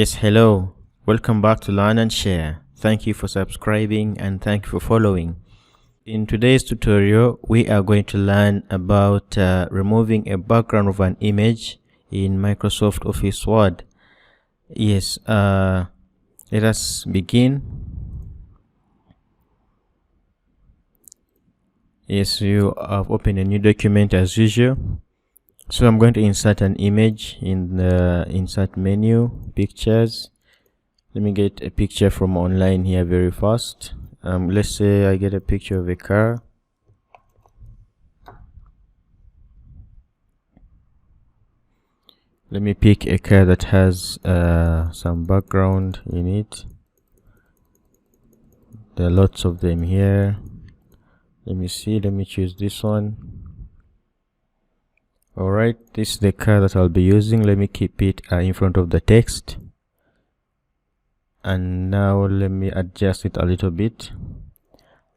Yes, hello. Welcome back to Learn and Share. Thank you for subscribing and thank you for following. In today's tutorial, we are going to learn about removing a background of an image in Microsoft Office Word. Yes, let us begin. Yes, you have opened a new document as usual. So I'm going to insert an image in the insert menu, pictures. Let me get a picture from online here very fast. Let's say I get a picture of a car. Let me pick a car that has some background in it. There are lots of them here. Let me see, let me choose this one. Alright, this is the car that I'll be using. Let me keep it in front of the text. And now let me adjust it a little bit.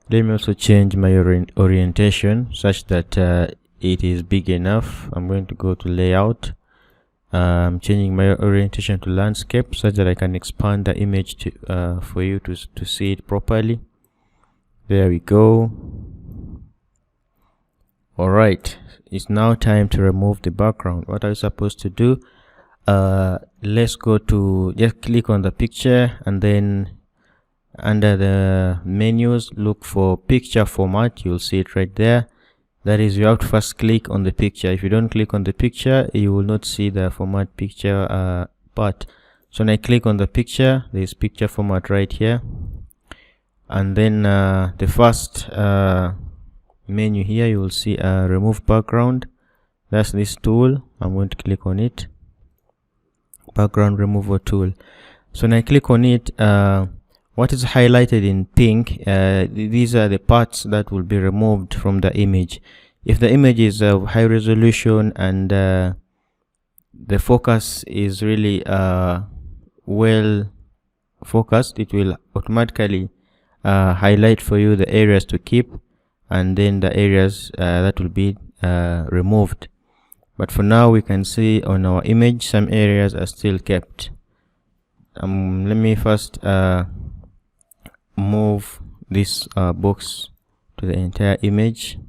Let me also change my orientation such that it is big enough. I'm going to go to layout. I'm changing my orientation to landscape such that I can expand the image to, for you to see it properly. There we go. Alright, it's now time to remove the background. What are you supposed to do? Let's go to, just click on the picture and then under the menus look for picture format. You'll see it right there. That is, you have to first click on the picture. If you don't click on the picture, you will not see the format picture part. So when I click on the picture, there is picture format right here, and then the first menu here, you will see remove background. That's this tool. I'm going to click on it, background removal tool. So when I click on it, what is highlighted in pink, these are the parts that will be removed from the image. If the image is of high resolution and the focus is really well focused, it will automatically highlight for you the areas to keep and then the areas that will be removed. But for now, we can see on our image some areas are still kept. Let me first move this box to the entire image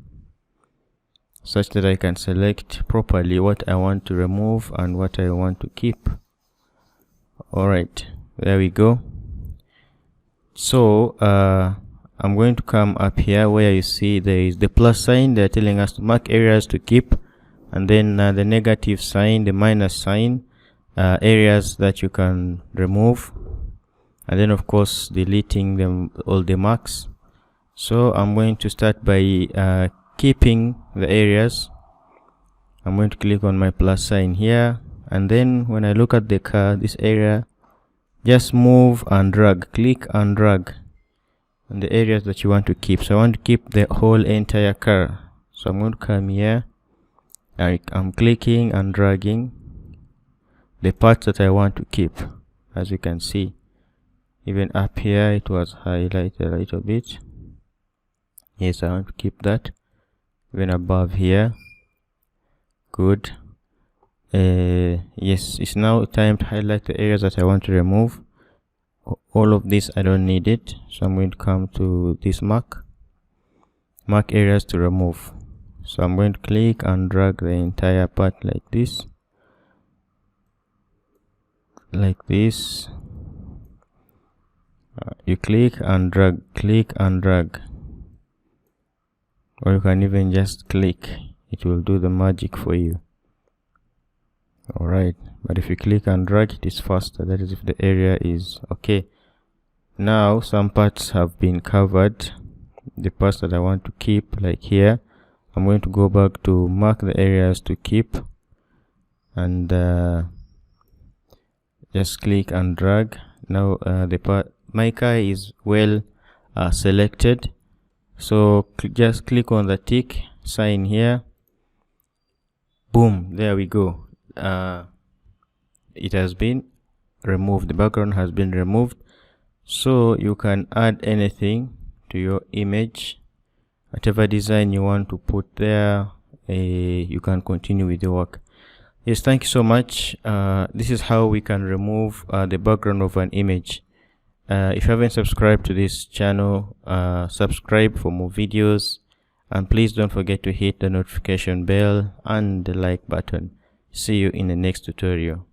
such that I can select properly what I want to remove and what I want to keep. Alright, there we go. So I'm going to come up here where you see there is the plus sign. They're telling us to mark areas to keep, and then the negative sign, the minus sign, areas that you can remove, and then of course deleting them, all the marks. So I'm going to start by keeping the areas. I'm going to click on my plus sign here, and then when I look at the car, this area, just move and drag, click and drag on the areas that you want to keep. So I want to keep the whole entire car, so I'm going to come here. I'm clicking and dragging the parts that I want to keep. As you can see, even up here it was highlighted a little bit. Yes, I want to keep that. Even above here, good. Yes, it's now time to highlight the areas that I want to remove. All of this I don't need it, so I'm going to come to this mark areas to remove. So I'm going to click and drag the entire part like this, you click and drag, or you can even just click. It will do the magic for you. Alright, but if you click and drag, it is faster. That is if the area is okay. Now some parts have been covered, the parts that I want to keep, like here. I'm going to go back to mark the areas to keep, and just click and drag. Now the part, my car is well selected, so just click on the tick sign here. Boom, there we go. It has been removed, the background has been removed. So you can add anything to your image, whatever design you want to put there. You can continue with the work. Yes, thank you so much. This is how we can remove the background of an image. If you haven't subscribed to this channel, subscribe for more videos, and please don't forget to hit the notification bell and the like button. See you in the next tutorial.